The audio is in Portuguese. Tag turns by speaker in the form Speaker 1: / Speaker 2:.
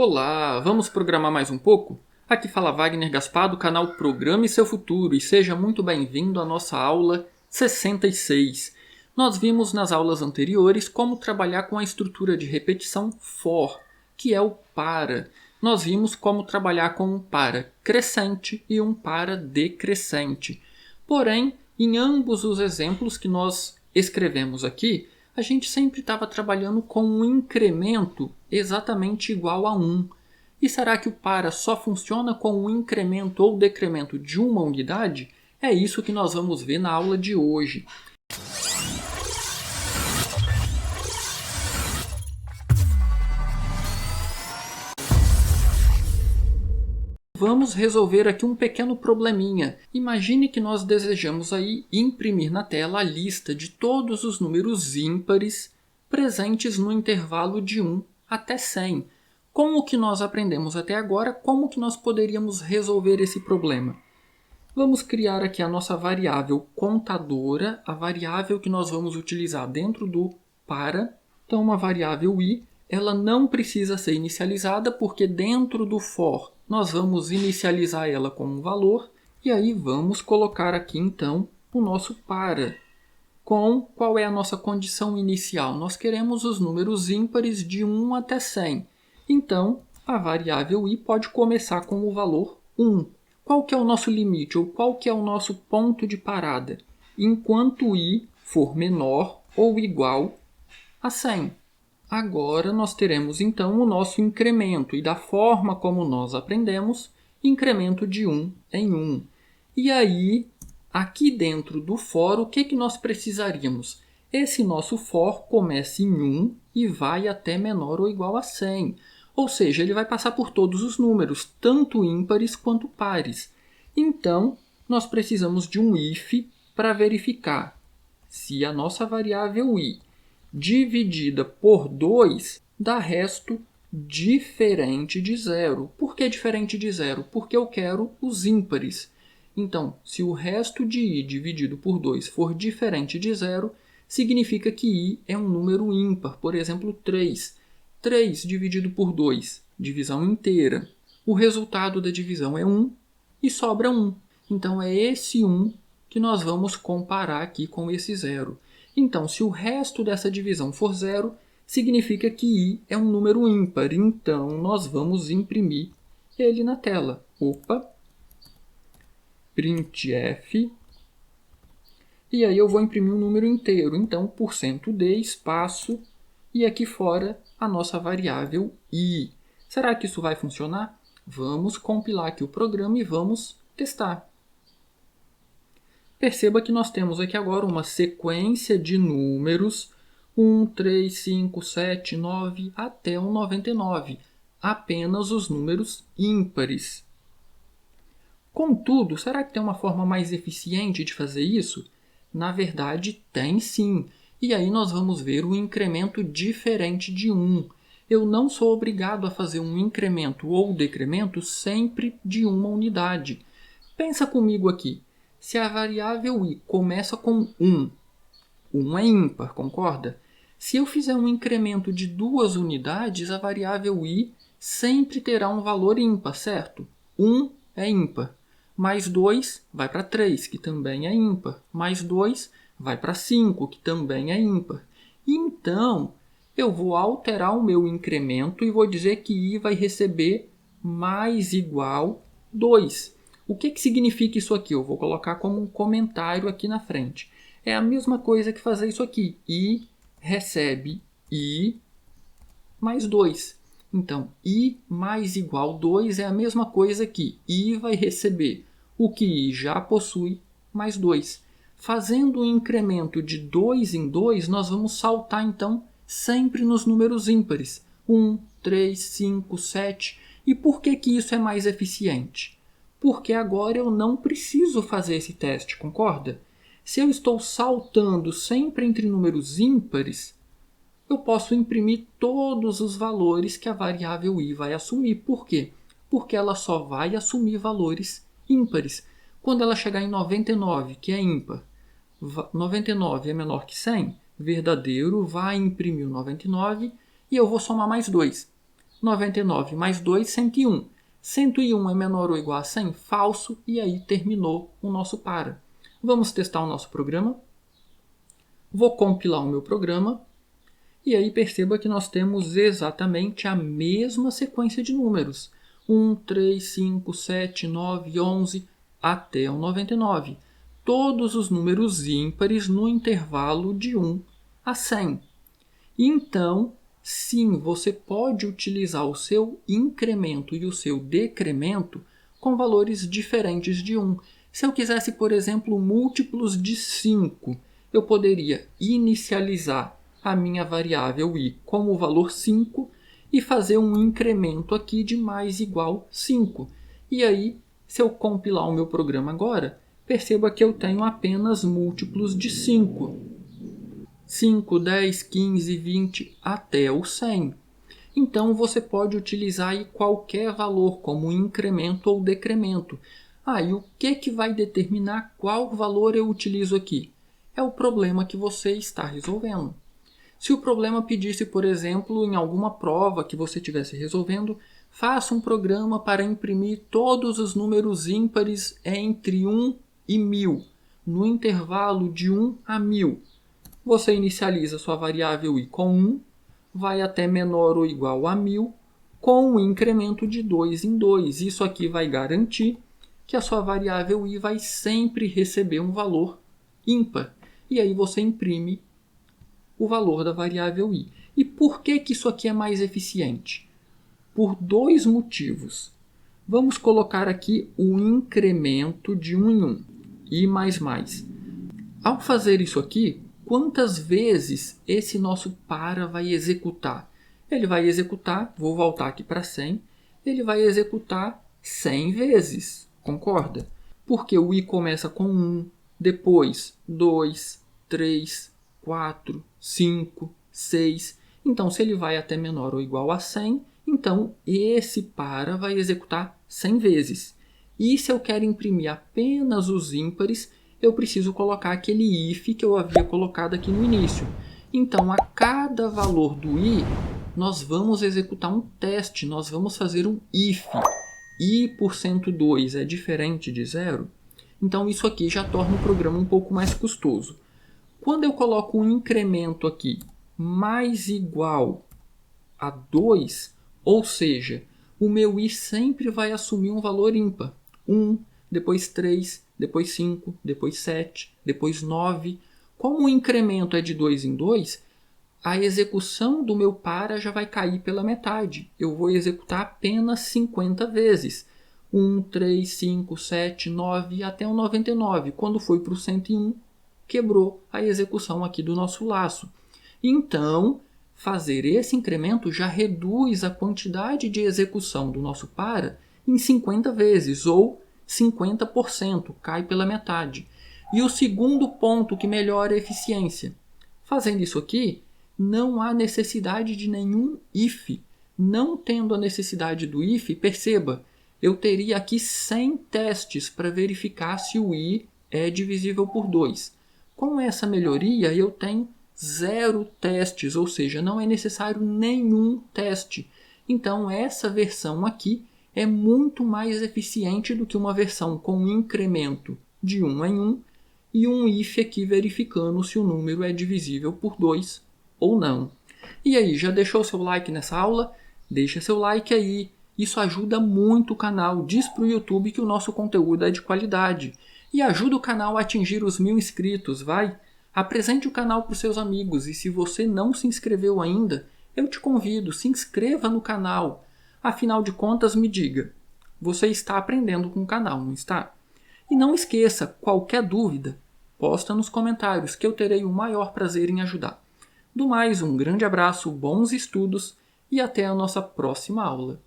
Speaker 1: Olá, vamos programar mais um pouco? Aqui fala Wagner Gaspar do canal Programe Seu Futuro e seja muito bem-vindo à nossa aula 66. Nós vimos nas aulas anteriores como trabalhar com a estrutura de repetição for, que é o para. Nós vimos como trabalhar com um para crescente e um para decrescente. Porém, em ambos os exemplos que nós escrevemos aqui, a gente sempre estava trabalhando com um incremento exatamente igual a 1. E será que o para só funciona com um incremento ou decremento de uma unidade? É isso que nós vamos ver na aula de hoje. Vamos resolver aqui um pequeno probleminha. Imagine que nós desejamos aí imprimir na tela a lista de todos os números ímpares presentes no intervalo de 1 até 100. Com o que nós aprendemos até agora, como que nós poderíamos resolver esse problema? Vamos criar aqui a nossa variável contadora, a variável que nós vamos utilizar dentro do para. Então, uma variável i, ela não precisa ser inicializada porque dentro do for nós vamos inicializar ela com um valor. E aí vamos colocar aqui então o nosso para. Com qual é a nossa condição inicial? Nós queremos os números ímpares de 1 até 100. Então, a variável i pode começar com o valor 1. Qual que é o nosso limite ou qual que é o nosso ponto de parada? Enquanto i for menor ou igual a 100. Agora nós teremos então o nosso incremento e da forma como nós aprendemos, incremento de 1 em 1. E aí, aqui dentro do for, o que nós precisaríamos? Esse nosso for começa em 1 e vai até menor ou igual a 100. Ou seja, ele vai passar por todos os números, tanto ímpares quanto pares. Então, nós precisamos de um if para verificar se a nossa variável i dividida por 2 dá resto diferente de zero. Por que diferente de zero? Porque eu quero os ímpares. Então, se o resto de i dividido por 2 for diferente de zero, significa que i é um número ímpar, por exemplo, 3. 3 dividido por 2, divisão inteira. O resultado da divisão é 1 e sobra 1. Então, é esse 1 que nós vamos comparar aqui com esse zero. Então, se o resto dessa divisão for zero, significa que i é um número ímpar. Então, nós vamos imprimir ele na tela. Opa! Printf. E aí eu vou imprimir um número inteiro. Então, %d, espaço, e aqui fora a nossa variável i. Será que isso vai funcionar? Vamos compilar aqui o programa e vamos testar. Perceba que nós temos aqui agora uma sequência de números 1, 3, 5, 7, 9 até o 99. Apenas os números ímpares. Contudo, será que tem uma forma mais eficiente de fazer isso? Na verdade, tem sim. E aí nós vamos ver o incremento diferente de 1. Eu não sou obrigado a fazer um incremento ou decremento sempre de uma unidade. Pensa comigo aqui. Se a variável i começa com 1, 1 é ímpar, concorda? Se eu fizer um incremento de 2 unidades, a variável i sempre terá um valor ímpar, certo? 1 é ímpar. Mais 2 vai para 3, que também é ímpar. Mais 2 vai para 5, que também é ímpar. Então, eu vou alterar o meu incremento e vou dizer que i vai receber mais igual 2. O que significa isso aqui? Eu vou colocar como um comentário aqui na frente. É a mesma coisa que fazer isso aqui. I recebe i mais 2. Então, i mais igual 2 é a mesma coisa que i vai receber o que i já possui mais 2. Fazendo um incremento de 2 em 2, nós vamos saltar então sempre nos números ímpares. 1, 3, 5, 7. E por que isso é mais eficiente? Porque agora eu não preciso fazer esse teste, concorda? Se eu estou saltando sempre entre números ímpares, eu posso imprimir todos os valores que a variável i vai assumir. Por quê? Porque ela só vai assumir valores ímpares. Quando ela chegar em 99, que é ímpar, 99 é menor que 100, verdadeiro, vai imprimir o 99 e eu vou somar mais 2. 99 mais 2, 101. 101 é menor ou igual a 100? Falso, e aí terminou o nosso para. Vamos testar o nosso programa? Vou compilar o meu programa. E aí perceba que nós temos exatamente a mesma sequência de números. 1, 3, 5, 7, 9, 11, até o 99. Todos os números ímpares no intervalo de 1 a 100. Então, sim, você pode utilizar o seu incremento e o seu decremento com valores diferentes de 1. Se eu quisesse, por exemplo, múltiplos de 5, eu poderia inicializar a minha variável i como o valor 5 e fazer um incremento aqui de mais igual 5. E aí, se eu compilar o meu programa agora, perceba que eu tenho apenas múltiplos de 5. 5, 10, 15, 20 até o 100. Então você pode utilizar aí qualquer valor como incremento ou decremento. E o que vai determinar qual valor eu utilizo aqui? É o problema que você está resolvendo. Se o problema pedisse, por exemplo, em alguma prova que você estivesse resolvendo, faça um programa para imprimir todos os números ímpares entre 1 e 1000, no intervalo de 1 a 1000. Você inicializa sua variável i com 1, vai até menor ou igual a 1000, com um incremento de 2 em 2. Isso aqui vai garantir que a sua variável i vai sempre receber um valor ímpar. E aí você imprime o valor da variável i. E por que isso aqui é mais eficiente? Por dois motivos. Vamos colocar aqui o incremento de 1 em 1, i++. Ao fazer isso aqui, quantas vezes esse nosso para vai executar? Ele vai executar, vou voltar aqui para 100, ele vai executar 100 vezes, concorda? Porque o i começa com 1, depois 2, 3, 4, 5, 6. Então, se ele vai até menor ou igual a 100, então esse para vai executar 100 vezes. E se eu quero imprimir apenas os ímpares, eu preciso colocar aquele if que eu havia colocado aqui no início. Então, a cada valor do i, nós vamos executar um teste, nós vamos fazer um if. I por 102 é diferente de 0? Então, isso aqui já torna o programa um pouco mais custoso. Quando eu coloco um incremento aqui mais igual a 2, ou seja, o meu i sempre vai assumir um valor ímpar. 1, depois 3, depois 5, depois 7, depois 9. Como o incremento é de 2 em 2, a execução do meu para já vai cair pela metade. Eu vou executar apenas 50 vezes. 1, 3, 5, 7, 9 até o 99. Quando foi para o 101, quebrou a execução aqui do nosso laço. Então, fazer esse incremento já reduz a quantidade de execução do nosso para em 50 vezes, ou 50%, cai pela metade. E o segundo ponto que melhora a eficiência. Fazendo isso aqui, não há necessidade de nenhum if. Não tendo a necessidade do if, perceba, eu teria aqui 100 testes para verificar se o i é divisível por 2. Com essa melhoria, eu tenho 0 testes, ou seja, não é necessário nenhum teste. Então, essa versão aqui é muito mais eficiente do que uma versão com incremento de 1 em 1 e um if aqui verificando se o número é divisível por 2 ou não. E aí, já deixou seu like nessa aula? Deixa seu like aí. Isso ajuda muito o canal. Diz para o YouTube que o nosso conteúdo é de qualidade. E ajuda o canal a atingir os 1000 inscritos, vai? Apresente o canal para os seus amigos. E se você não se inscreveu ainda, eu te convido, se inscreva no canal. Afinal de contas, me diga, você está aprendendo com o canal, não está? E não esqueça, qualquer dúvida, posta nos comentários que eu terei o maior prazer em ajudar. Do mais, um grande abraço, bons estudos e até a nossa próxima aula.